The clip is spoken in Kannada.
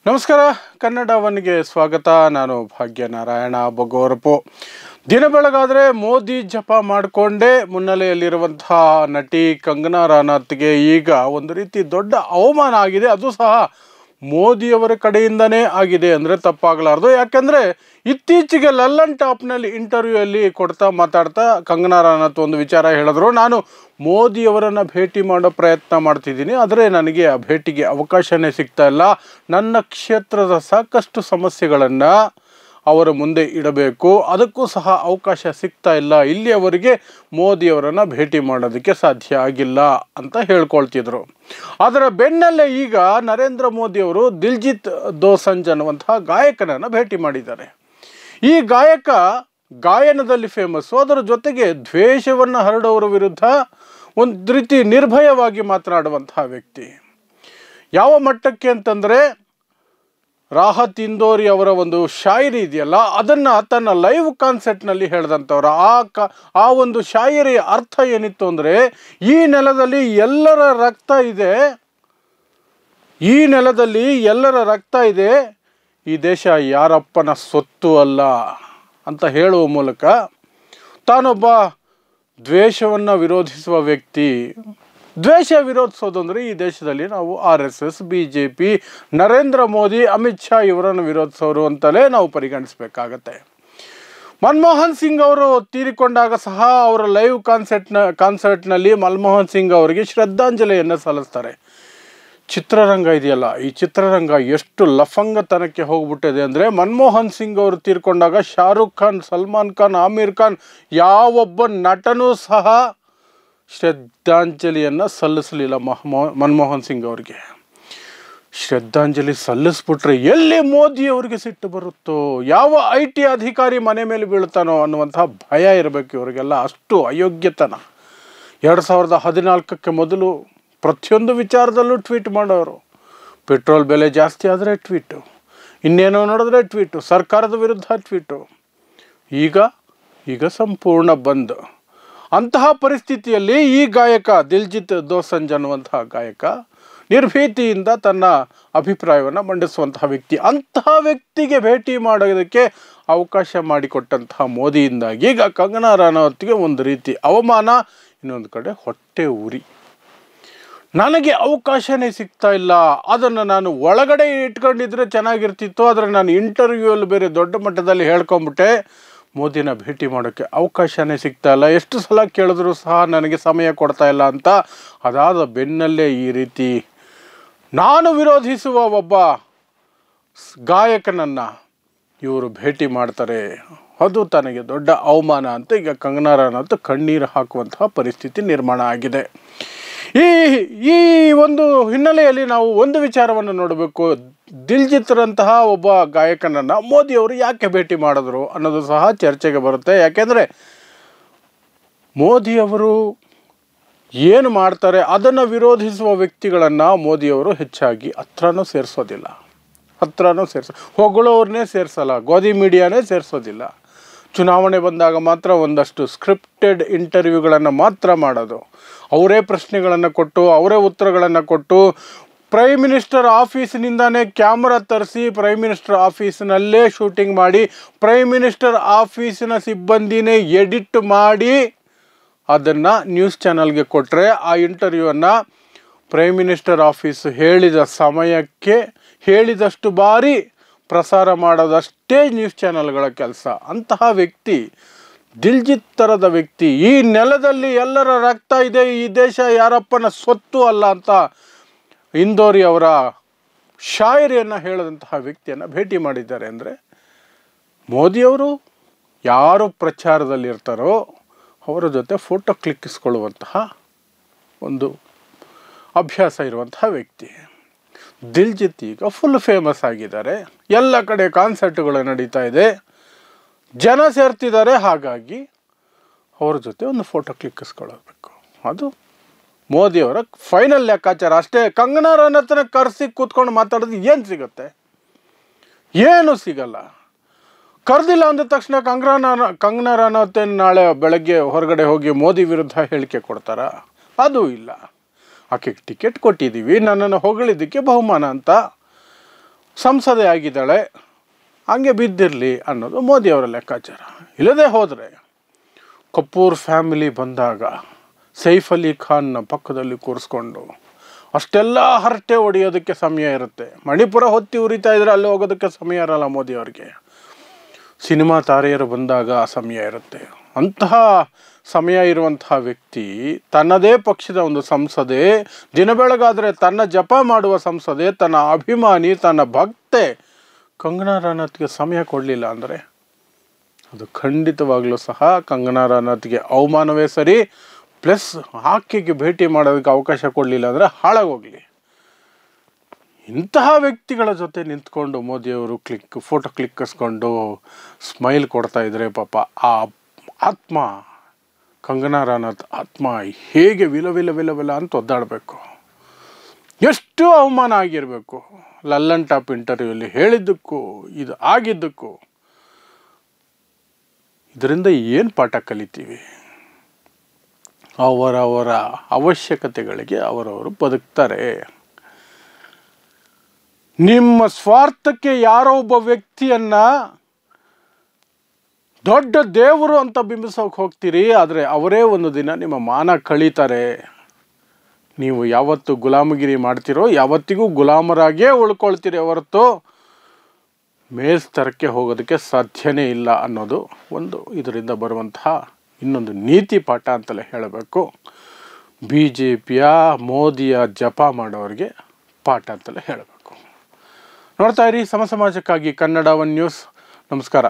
ನಮಸ್ಕಾರ ಕನ್ನಡ ಒನ್ಗೆ ಸ್ವಾಗತ. ನಾನು ಭಾಗ್ಯನಾರಾಯಣ ಬಗೋರಪು. ದಿನ ಬೆಳಗಾದರೆ ಮೋದಿ ಜಪ ಮಾಡಿಕೊಂಡೇ ಮುನ್ನೆಲೆಯಲ್ಲಿರುವಂತಹ ನಟಿ ಕಂಗನಾ ರಾನೌತ್ಗೆ ಈಗ ಒಂದು ರೀತಿ ದೊಡ್ಡ ಅವಮಾನ ಆಗಿದೆ. ಅದು ಸಹ ಮೋದಿಯವರ ಕಡೆಯಿಂದನೇ ಆಗಿದೆ ಅಂದರೆ ತಪ್ಪಾಗಲಾರ್ದು. ಯಾಕೆಂದರೆ ಇತ್ತೀಚೆಗೆ ಲಲ್ಲನ್ ಟಾಪ್ನಲ್ಲಿ ಇಂಟರ್ವ್ಯೂಯಲ್ಲಿ ಮಾತಾಡ್ತಾ ಕಂಗನಾ ರಾನೌತ್ ಒಂದು ವಿಚಾರ ಹೇಳಿದ್ರು. ನಾನು ಮೋದಿಯವರನ್ನು ಭೇಟಿ ಮಾಡೋ ಪ್ರಯತ್ನ ಮಾಡ್ತಿದ್ದೀನಿ, ಆದರೆ ನನಗೆ ಆ ಭೇಟಿಗೆ ಅವಕಾಶನೇ ಸಿಗ್ತಾ ಇಲ್ಲ. ನನ್ನ ಕ್ಷೇತ್ರದ ಸಾಕಷ್ಟು ಸಮಸ್ಯೆಗಳನ್ನು ಅವರ ಮುಂದೆ ಇಡಬೇಕು, ಅದಕ್ಕೂ ಸಹ ಅವಕಾಶ ಸಿಗ್ತಾ ಇಲ್ಲ. ಇಲ್ಲಿಯವರೆಗೆ ಮೋದಿಯವರನ್ನು ಭೇಟಿ ಮಾಡೋದಕ್ಕೆ ಸಾಧ್ಯ ಆಗಿಲ್ಲ ಅಂತ ಹೇಳ್ಕೊಳ್ತಿದ್ರು. ಅದರ ಬೆನ್ನಲ್ಲೇ ಈಗ ನರೇಂದ್ರ ಮೋದಿಯವರು ದಿಲ್ಜಿತ್ ದೋಸಂಜ್ ಅನ್ನುವಂತಹ ಗಾಯಕನನ್ನು ಭೇಟಿ ಮಾಡಿದ್ದಾರೆ. ಈ ಗಾಯಕ ಗಾಯನದಲ್ಲಿ ಫೇಮಸ್ಸು, ಅದರ ಜೊತೆಗೆ ದ್ವೇಷವನ್ನು ಹರಡೋರ ವಿರುದ್ಧ ಒಂದು ರೀತಿ ನಿರ್ಭಯವಾಗಿ ಮಾತನಾಡುವಂತಹ ವ್ಯಕ್ತಿ. ಯಾವ ಮಟ್ಟಕ್ಕೆ ಅಂತಂದರೆ, ರಾಹತ್ ಇಂದೋರಿ ಅವರ ಒಂದು ಶಾಯರಿ ಇದೆಯಲ್ಲ, ಅದನ್ನು ತನ್ನ ಲೈವ್ ಕಾನ್ಸರ್ಟ್ನಲ್ಲಿ ಹೇಳಿದಂಥವ್ರು. ಆ ಒಂದು ಶಾಯರಿಯ ಅರ್ಥ ಏನಿತ್ತು ಅಂದರೆ, ಈ ನೆಲದಲ್ಲಿ ಎಲ್ಲರ ರಕ್ತ ಇದೆ, ಈ ನೆಲದಲ್ಲಿ ಎಲ್ಲರ ರಕ್ತ ಇದೆ, ಈ ದೇಶ ಯಾರಪ್ಪನ ಸೊತ್ತು ಅಲ್ಲ ಅಂತ ಹೇಳುವ ಮೂಲಕ ತಾನೊಬ್ಬ ದ್ವೇಷವನ್ನು ವಿರೋಧಿಸುವ ವ್ಯಕ್ತಿ. ದ್ವೇಷ ವಿರೋಧಿಸೋದು ಅಂದರೆ ಈ ದೇಶದಲ್ಲಿ ನಾವು RSS, BJP, ನರೇಂದ್ರ ಮೋದಿ, ಅಮಿತ್ ಶಾ ಇವರನ್ನು ವಿರೋಧಿಸೋರು ಅಂತಲೇ ನಾವು ಪರಿಗಣಿಸಬೇಕಾಗತ್ತೆ. ಮನಮೋಹನ್ ಸಿಂಗ್ ಅವರು ತೀರಿಕೊಂಡಾಗ ಸಹ ಅವರ ಲೈವ್ ಕಾನ್ಸರ್ಟ್ನಲ್ಲಿ ಮನಮೋಹನ್ ಸಿಂಗ್ ಅವರಿಗೆ ಶ್ರದ್ಧಾಂಜಲಿಯನ್ನು ಸಲ್ಲಿಸ್ತಾರೆ. ಚಿತ್ರರಂಗ ಇದೆಯಲ್ಲ, ಈ ಚಿತ್ರರಂಗ ಎಷ್ಟು ಲಫಂಗತನಕ್ಕೆ ಹೋಗ್ಬಿಟ್ಟಿದೆ ಅಂದರೆ, ಮನಮೋಹನ್ ಸಿಂಗ್ ಅವರು ತೀರ್ಕೊಂಡಾಗ ಶಾರುಖ್ ಖಾನ್, ಸಲ್ಮಾನ್ ಖಾನ್, ಆಮಿರ್ ಖಾನ್ ಯಾವೊಬ್ಬ ನಟನೂ ಸಹ ಶ್ರದ್ಧಾಂಜಲಿಯನ್ನು ಸಲ್ಲಿಸಲಿಲ್ಲ ಮನಮೋಹನ್ ಸಿಂಗ್ ಅವರಿಗೆ. ಶ್ರದ್ಧಾಂಜಲಿ ಸಲ್ಲಿಸ್ಬಿಟ್ರೆ ಎಲ್ಲಿ ಮೋದಿಯವರಿಗೆ ಸಿಟ್ಟು ಬರುತ್ತೋ, ಯಾವ IT ಅಧಿಕಾರಿ ಮನೆ ಮೇಲೆ ಬೀಳ್ತಾನೋ ಅನ್ನುವಂತಹ ಭಯ ಇರಬೇಕು ಇವರಿಗೆಲ್ಲ. ಅಷ್ಟು ಅಯೋಗ್ಯತನ. 2014ಕ್ಕೆ ಮೊದಲು ಪ್ರತಿಯೊಂದು ವಿಚಾರದಲ್ಲೂ ಟ್ವೀಟ್ ಮಾಡೋರು. ಪೆಟ್ರೋಲ್ ಬೆಲೆ ಜಾಸ್ತಿ ಆದರೆ ಟ್ವೀಟು, ಇನ್ನೇನೋ ನೋಡಿದ್ರೆ ಟ್ವೀಟು, ಸರ್ಕಾರದ ವಿರುದ್ಧ ಟ್ವೀಟು. ಈಗ ಸಂಪೂರ್ಣ ಬಂದ್. ಅಂತಹ ಪರಿಸ್ಥಿತಿಯಲ್ಲಿ ಈ ಗಾಯಕ ದಿಲ್ಜಿತ್ ದೋಸಂಜ್ ಅನ್ನುವಂತಹ ಗಾಯಕ ನಿರ್ಭೀತಿಯಿಂದ ತನ್ನ ಅಭಿಪ್ರಾಯವನ್ನು ಮಂಡಿಸುವಂತಹ ವ್ಯಕ್ತಿ. ಅಂತಹ ವ್ಯಕ್ತಿಗೆ ಭೇಟಿ ಮಾಡೋದಕ್ಕೆ ಅವಕಾಶ ಮಾಡಿಕೊಟ್ಟಂತಹ ಮೋದಿಯಿಂದಾಗಿ ಈಗ ಕಂಗನಾ ರಾನೌತ್ಗೆ ಒಂದು ರೀತಿ ಅವಮಾನ, ಇನ್ನೊಂದು ಕಡೆ ಹೊಟ್ಟೆ ಉರಿ. ನನಗೆ ಅವಕಾಶನೇ ಸಿಗ್ತಾ ಇಲ್ಲ, ಅದನ್ನು ನಾನು ಒಳಗಡೆ ಇಟ್ಕೊಂಡಿದ್ರೆ ಚೆನ್ನಾಗಿರ್ತಿತ್ತು, ಆದರೆ ನಾನು ಇಂಟರ್ವ್ಯೂಲ್ಲಿ ಬೇರೆ ದೊಡ್ಡ ಮಟ್ಟದಲ್ಲಿ ಹೇಳ್ಕೊಂಬಿಟ್ಟೆ, ಮೋದಿನ ಭೇಟಿ ಮಾಡೋಕ್ಕೆ ಅವಕಾಶನೇ ಸಿಗ್ತಾ ಇಲ್ಲ, ಎಷ್ಟು ಸಲ ಕೇಳಿದ್ರೂ ಸಹ ನನಗೆ ಸಮಯ ಕೊಡ್ತಾ ಇಲ್ಲ ಅಂತ. ಅದಾದ ಬೆನ್ನಲ್ಲೇ ಈ ರೀತಿ ನಾನು ವಿರೋಧಿಸುವ ಒಬ್ಬ ಗಾಯಕನನ್ನು ಇವರು ಭೇಟಿ ಮಾಡ್ತಾರೆ. ಅದು ತನಗೆ ದೊಡ್ಡ ಅವಮಾನ ಅಂತ ಈಗ ಕಂಗನಾ ರಾನೌತ್ ಕಣ್ಣೀರು ಹಾಕುವಂತಹ ಪರಿಸ್ಥಿತಿ ನಿರ್ಮಾಣ ಆಗಿದೆ. ಈ ಒಂದು ಹಿನ್ನೆಲೆಯಲ್ಲಿ ನಾವು ಒಂದು ವಿಚಾರವನ್ನು ನೋಡಬೇಕು. ದಿಲ್ಜಿತ್ರಂತಹ ಒಬ್ಬ ಗಾಯಕನನ್ನು ಮೋದಿಯವರು ಯಾಕೆ ಭೇಟಿ ಮಾಡಿದ್ರು ಅನ್ನೋದು ಸಹ ಚರ್ಚೆಗೆ ಬರುತ್ತೆ. ಯಾಕೆಂದರೆ ಮೋದಿಯವರು ಏನು ಮಾಡ್ತಾರೆ ಅದನ್ನು ವಿರೋಧಿಸುವ ವ್ಯಕ್ತಿಗಳನ್ನು ಮೋದಿಯವರು ಹೆಚ್ಚಾಗಿ ಹತ್ರನೂ ಸೇರಿಸೋದಿಲ್ಲ. ಹೊಗಳೋರನ್ನೇ ಸೇರಿಸಲ್ಲ, ಗೋಧಿ ಮೀಡಿಯಾನೇ ಸೇರಿಸೋದಿಲ್ಲ. ಚುನಾವಣೆ ಬಂದಾಗ ಮಾತ್ರ ಒಂದಷ್ಟು ಸ್ಕ್ರಿಪ್ಟೆಡ್ ಇಂಟರ್ವ್ಯೂಗಳನ್ನು ಮಾತ್ರ ಮಾಡೋದು. ಅವರೇ ಪ್ರಶ್ನೆಗಳನ್ನು ಕೊಟ್ಟು, ಅವರೇ ಉತ್ತರಗಳನ್ನು ಕೊಟ್ಟು, ಪ್ರೈಮ್ ಮಿನಿಸ್ಟರ್ ಆಫೀಸಿನಿಂದನೇ ಕ್ಯಾಮ್ರಾ ತರಿಸಿ ಪ್ರೈಮ್ ಮಿನಿಸ್ಟರ್ ಆಫೀಸಿನಲ್ಲೇ ಶೂಟಿಂಗ್ ಮಾಡಿ, ಪ್ರೈಮ್ ಮಿನಿಸ್ಟರ್ ಆಫೀಸಿನ ಸಿಬ್ಬಂದಿನೇ ಎಡಿಟ್ ಮಾಡಿ ಅದನ್ನು ನ್ಯೂಸ್ ಚಾನಲ್ಗೆ ಕೊಟ್ಟರೆ, ಆ ಇಂಟರ್ವ್ಯೂವನ್ನು ಪ್ರೈಮ್ ಮಿನಿಸ್ಟರ್ ಆಫೀಸು ಹೇಳಿದ ಸಮಯಕ್ಕೆ ಹೇಳಿದಷ್ಟು ಬಾರಿ ಪ್ರಸಾರ ಮಾಡೋದಷ್ಟೇ ನ್ಯೂಸ್ ಚಾನಲ್ಗಳ ಕೆಲಸ. ಅಂತಹ ವ್ಯಕ್ತಿ, ದಿಲ್ಜಿತ್ ಥರದ ವ್ಯಕ್ತಿ, ಈ ನೆಲದಲ್ಲಿ ಎಲ್ಲರ ರಕ್ತ ಇದೆ, ಈ ದೇಶ ಯಾರಪ್ಪನ ಸೊತ್ತು ಅಲ್ಲ ಅಂತ ಇಂದೋರಿ ಅವರ ಶಾಯರಿಯನ್ನು ಹೇಳಿದಂತಹ ವ್ಯಕ್ತಿಯನ್ನು ಭೇಟಿ ಮಾಡಿದ್ದಾರೆ. ಅಂದರೆ ಮೋದಿಯವರು ಯಾರು ಪ್ರಚಾರದಲ್ಲಿರ್ತಾರೋ ಅವರ ಜೊತೆ ಫೋಟೋ ಕ್ಲಿಕ್ಕಿಸ್ಕೊಳ್ಳುವಂತಹ ಒಂದು ಅಭ್ಯಾಸ ಇರುವಂತಹ ವ್ಯಕ್ತಿ. ದಿಲ್ಜಿತ್ ಈಗ ಫುಲ್ ಫೇಮಸ್ ಆಗಿದ್ದಾರೆ, ಎಲ್ಲ ಕಡೆ ಕಾನ್ಸರ್ಟ್ಗಳು ನಡೀತಾ ಇದೆ, ಜನ ಸೇರ್ತಿದ್ದಾರೆ. ಹಾಗಾಗಿ ಅವ್ರ ಜೊತೆ ಒಂದು ಫೋಟೋ ಕ್ಲಿಕ್ಕಿಸ್ಕೊಳ್ಳಬೇಕು. ಅದು ಮೋದಿಯವರ ಫೈನಲ್ ಲೆಕ್ಕಾಚಾರ ಅಷ್ಟೇ. ಕಂಗನಾ ರಾನೌತ್ನ ಕರೆಸಿ ಕೂತ್ಕೊಂಡು ಮಾತಾಡೋದು ಏನು ಸಿಗುತ್ತೆ? ಏನೂ ಸಿಗಲ್ಲ. ಕರೆದಿಲ್ಲ ಅಂದ ತಕ್ಷಣ ಕಂಗನಾ ರಾನೌತ್ ನಾಳೆ ಬೆಳಗ್ಗೆ ಹೊರಗಡೆ ಹೋಗಿ ಮೋದಿ ವಿರುದ್ಧ ಹೇಳಿಕೆ ಕೊಡ್ತಾರಾ? ಅದು ಇಲ್ಲ. ಆಕೆಗೆ ಟಿಕೆಟ್ ಕೊಟ್ಟಿದ್ದೀವಿ, ನನ್ನನ್ನು ಹೊಗಳಿದ್ದಕ್ಕೆ ಬಹುಮಾನ ಅಂತ. ಸಂಸದೆ ಆಗಿದ್ದಾಳೆ, ಹಂಗೆ ಬಿದ್ದಿರಲಿ ಅನ್ನೋದು ಮೋದಿಯವರ ಲೆಕ್ಕಾಚಾರ. ಇಲ್ಲದೆ ಹೋದರೆ ಕಪೂರ್ ಫ್ಯಾಮಿಲಿ ಬಂದಾಗ ಸೈಫ್ ಅಲಿ ಖಾನ್ನ ಪಕ್ಕದಲ್ಲಿ ಕೂರಿಸ್ಕೊಂಡು ಅಷ್ಟೆಲ್ಲ ಹರಟೆ ಹೊಡೆಯೋದಕ್ಕೆ ಸಮಯ ಇರುತ್ತೆ. ಮಣಿಪುರ ಹೊತ್ತಿ ಉರಿತಾ ಇದ್ರೆ ಅಲ್ಲಿ ಹೋಗೋದಕ್ಕೆ ಸಮಯ ಇರಲ್ಲ ಮೋದಿಯವ್ರಿಗೆ. ಸಿನಿಮಾ ತಾರೆಯರು ಬಂದಾಗ ಆ ಸಮಯ ಇರುತ್ತೆ. ಅಂತಹ ಸಮಯ ಇರುವಂತಹ ವ್ಯಕ್ತಿ ತನ್ನದೇ ಪಕ್ಷದ ಒಂದು ಸಂಸದೆ, ದಿನ ಬೆಳಗಾದರೆ ತನ್ನ ಜಪ ಮಾಡುವ ಸಂಸದೆ, ತನ್ನ ಅಭಿಮಾನಿ, ತನ್ನ ಭಕ್ತೆ ಕಂಗನಾ ರನೌತ್ಗೆ ಸಮಯ ಕೊಡಲಿಲ್ಲ ಅಂದರೆ ಅದು ಖಂಡಿತವಾಗ್ಲೂ ಸಹ ಕಂಗನಾ ರನೌತ್ಗೆ ಅವಮಾನವೇ ಸರಿ. ಪ್ಲಸ್ ಆಕೆಗೆ ಭೇಟಿ ಮಾಡೋದಕ್ಕೆ ಅವಕಾಶ ಕೊಡಲಿಲ್ಲ ಅಂದರೆ ಹಾಳಾಗೋಗಲಿ. ಇಂತಹ ವ್ಯಕ್ತಿಗಳ ಜೊತೆ ನಿಂತ್ಕೊಂಡು ಮೋದಿಯವರು ಫೋಟೋ ಕ್ಲಿಕ್ಕಿಸ್ಕೊಂಡು ಸ್ಮೈಲ್ ಕೊಡ್ತಾ ಇದ್ರೆ ಪಾಪ ಆ ಆತ್ಮ, ಕಂಗನಾ ರನೌತ್ ಆತ್ಮ ಹೇಗೆ ವಿಲ ಅಂತ ಒದ್ದಾಡಬೇಕು, ಎಷ್ಟು ಅವಮಾನ ಆಗಿರಬೇಕು. ಲಲ್ಲನ್ ಟಾಪ್ ಇಂಟರ್ವ್ಯೂಲ್ಲಿ ಹೇಳಿದ್ದಕ್ಕೂ ಇದು ಆಗಿದ್ದಕ್ಕೂ ಇದರಿಂದ ಏನು ಪಾಠ ಕಲಿತೀವಿ? ಅವರವರ ಅವಶ್ಯಕತೆಗಳಿಗೆ ಅವರವರು ಬದುಕ್ತಾರೆ. ನಿಮ್ಮ ಸ್ವಾರ್ಥಕ್ಕೆ ಯಾರೋ ಒಬ್ಬ ವ್ಯಕ್ತಿಯನ್ನ ದೊಡ್ಡ ದೇವರು ಅಂತ ಬಿಂಬಿಸೋಕೆ ಹೋಗ್ತೀರಿ, ಆದರೆ ಅವರೇ ಒಂದು ದಿನ ನಿಮ್ಮ ಮಾನ ಕಳೀತಾರೆ. ನೀವು ಯಾವತ್ತು ಗುಲಾಮಗಿರಿ ಮಾಡ್ತೀರೋ ಯಾವತ್ತಿಗೂ ಗುಲಾಮರಾಗೇ ಉಳ್ಕೊಳ್ತೀರಿ ಹೊರತು ಮೇಲ್ಸ್ತರಕ್ಕೆ ಹೋಗೋದಕ್ಕೆ ಸಾಧ್ಯನೇ ಇಲ್ಲ ಅನ್ನೋದು ಒಂದು ಇದರಿಂದ ಬರುವಂತಹ ಇನ್ನೊಂದು ನೀತಿ ಪಾಠ ಅಂತಲೇ ಹೇಳಬೇಕು. BJPಯ ಮೋದಿಯ ಜಪ ಮಾಡೋರಿಗೆ ಪಾಠ ಅಂತಲೇ ಹೇಳಬೇಕು. ನೋಡ್ತಾ ಇರಿ ಸಮಾಜಕ್ಕಾಗಿ ಕನ್ನಡ 1 ನ್ಯೂಸ್. ನಮಸ್ಕಾರ.